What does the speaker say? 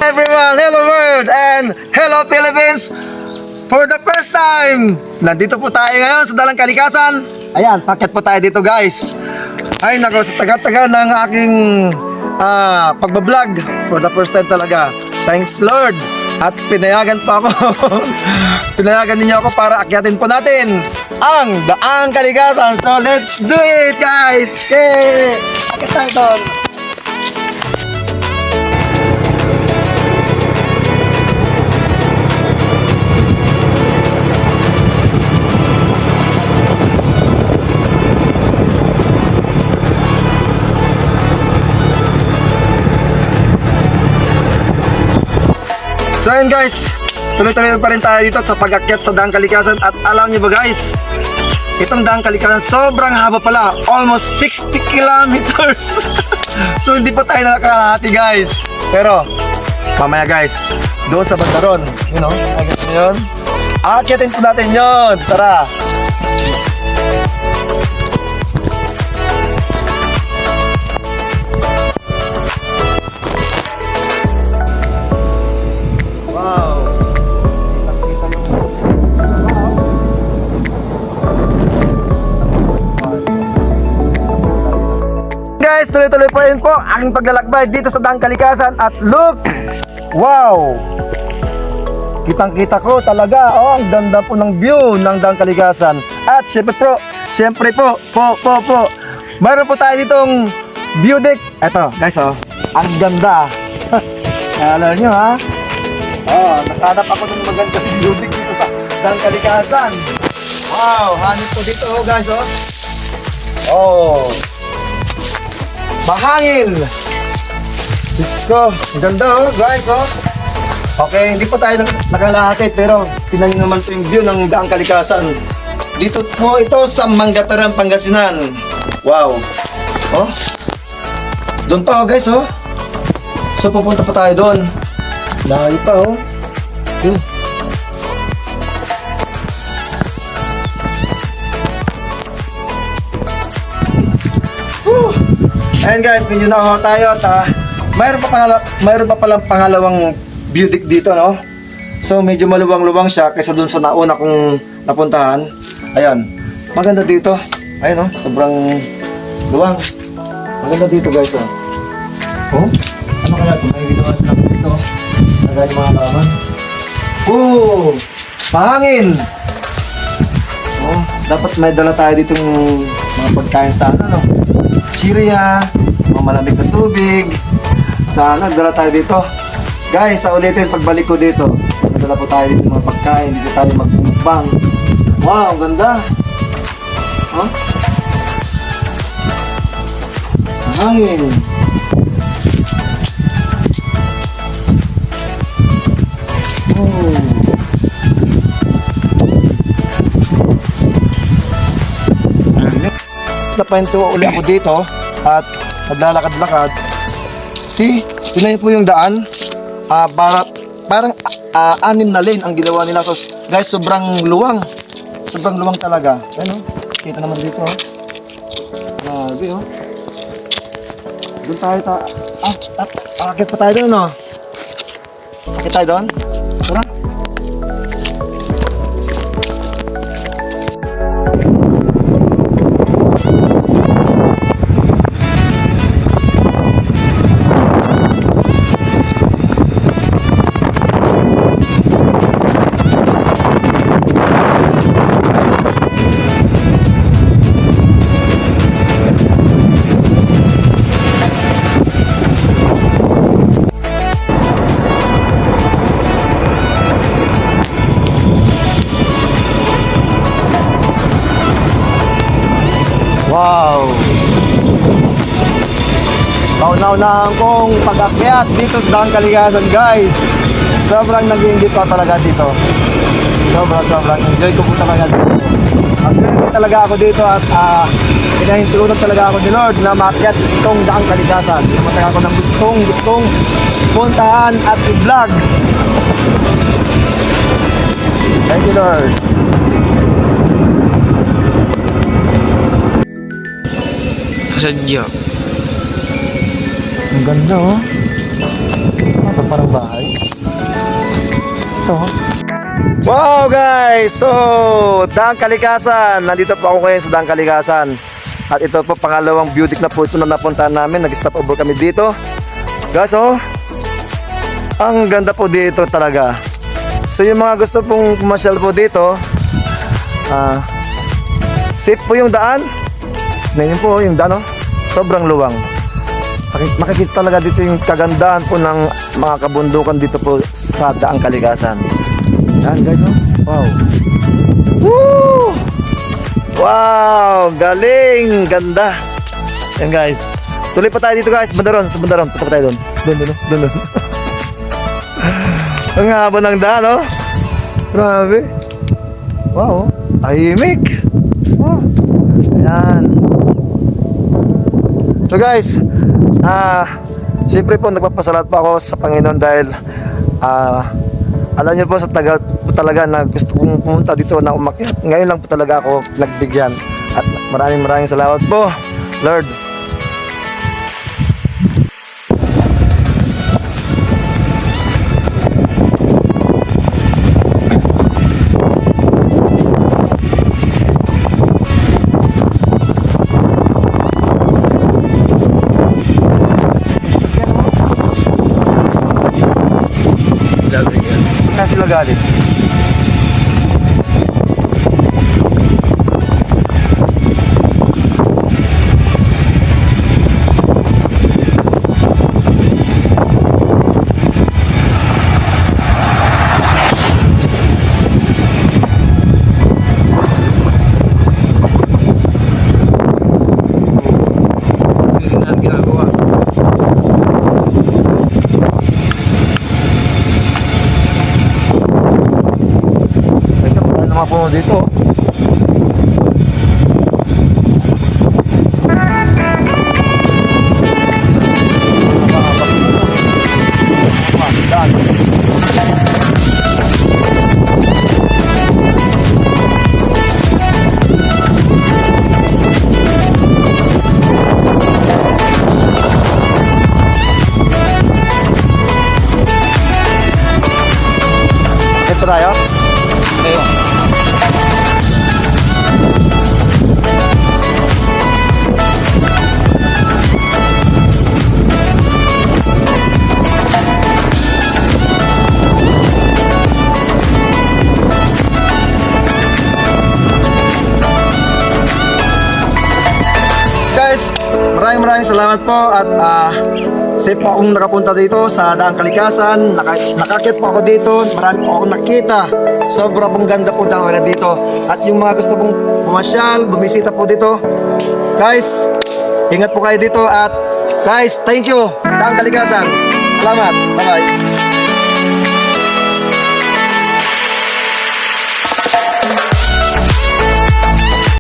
Everyone, hello world and hello Philippines. For the first time, nandito po tayo ngayon sa Dalang Kalikasan. Ayan, paket po tayo dito guys. Ay nako, sa taga-taga ng aking pagbablog. For the first time talaga. Thanks Lord. At pinayagan pa ako. Pinayagan ninyo ako para akyatin po natin ang Daang Kalikasan. So let's do it guys. Yay! Akit tayo doon. So ayun guys, tuloy-tuloy pa rin tayo dito sa pag-akyat sa Daang Kalikasan. At alam nyo ba guys, itong Daang Kalikasan sobrang haba pala, almost 60 kilometers. So hindi pa tayo nakakalahati guys. Pero mamaya guys, doon sa bandaron, you know, agad nyo yun, akyatin po natin yun. Tara. Guys, tuloy-tuloy pa rin po aking paglalakbay dito sa Daang Kalikasan. At look! Wow! Kitang-kita ko talaga. Oh, ang ganda po ng view ng Daang Kalikasan. At syempre po, mayroon po tayo ditong view deck. Eto, guys, oh. Ang ganda. Alam nyo, ha? Oh, nakahanap ako ng magandang view deck dito sa Daang Kalikasan. Wow! Hanip po dito, oh, guys, oh. Oh! Mahangin! Diyos ko, ang ganda oh guys oh. Okay, hindi po tayo nakalahati pero tingnan nyo naman po yung view ng Daang Kalikasan. Dito po ito sa Manggataran, Pangasinan. Wow! Oh, doon pa oh guys oh. So pupunta pa tayo doon. Layo pa oh. Ayan guys, medyo nakuha tayo at mayroon pa palang pangalawang view deck dito, no? So medyo maluwang-luwang siya kaysa dun sa nauna kong napuntahan. Ayan, maganda dito. Ayan no, sobrang luwang. Maganda dito guys, oh. Oh, ano kaya ito? May ginawa sila dito. Nagay yung mga laman. Oh, mahangin! Oh, dapat may dala tayo dito ng mga pagkain sana, no? Syria, malamig na tubig. Sana dala tayo dito. Guys, sa ulitin pagbalik ko dito, dala po tayo dito ng mga pagkain. Dito tayo magmukbang. Wow, ang ganda. Huh? Hangin. Oh. Napanto uli ako dito at naglalakad-lakad. See, yun po yung daan. Parang 6 na lane ang ginawa nila. So, guys, sobrang luwang. Sobrang luwang talaga. Ano? Kita naman dito. Grabe, oh. Doon tayo akit pa tayo doon, no? Akit tayo doon? Tara. Wow! Kauna-unahan kong pag-akyat dito sa Daang Kalikasan guys. Sobrang nag-iingit pa talaga dito. Sobrang enjoy ko po talaga dito. Maswerte talaga ako dito at pinahintulungan talaga ako ni Lord na maakyat itong Daang Kalikasan. Namatay ako ng gustong puntahan at i-vlog. Thank you Lord. Sadya. Ang ganda oh. Ito parang bahay. Ito. Wow guys! So, Daang Kalikasan. Nandito po ako ngayon sa Daang Kalikasan. At ito po, pangalawang beauty na po ito na napuntahan namin. Nag-stop over kami dito. Guys, oh. Ang ganda po dito talaga. So, yung mga gusto pong pumasyal po dito, safe po yung daan. Ngayon po, yung daan, oh. Sobrang luwang. Makikita talaga dito yung kagandahan po ng mga kabundukan dito po sa Daang Kalikasan. Yan guys, oh. Wow. Woo! Wow! Galing! Ganda! Yan guys. Tuloy pa tayo dito guys. Bandaron, sa Bandaron. Punta pa tayo doon. Doon. Ang haba ng daan, oh. Grabe. Wow. Tahimik. Oh. Yan. So guys, siyempre po nagpapasalamat po ako sa Panginoon dahil alam niyo po sa tagal po talaga na gusto kong pumunta dito na umakyat. Ngayon lang po talaga ako nagbigyan. At maraming salamat po, Lord. Saan sila galing? Mga puno dito. Ito tayo? Ayun. Guys, maraming salamat po at safe po akong nakapunta dito sa Daang Kalikasan. Nakakit po ako dito, marami po akong nakita. Sobra pong ganda po talaga dito. At yung mga gusto pong pumasyal, bumisita po dito, guys, ingat po kayo dito at guys, thank you Daang Kalikasan. Salamat, bye bye.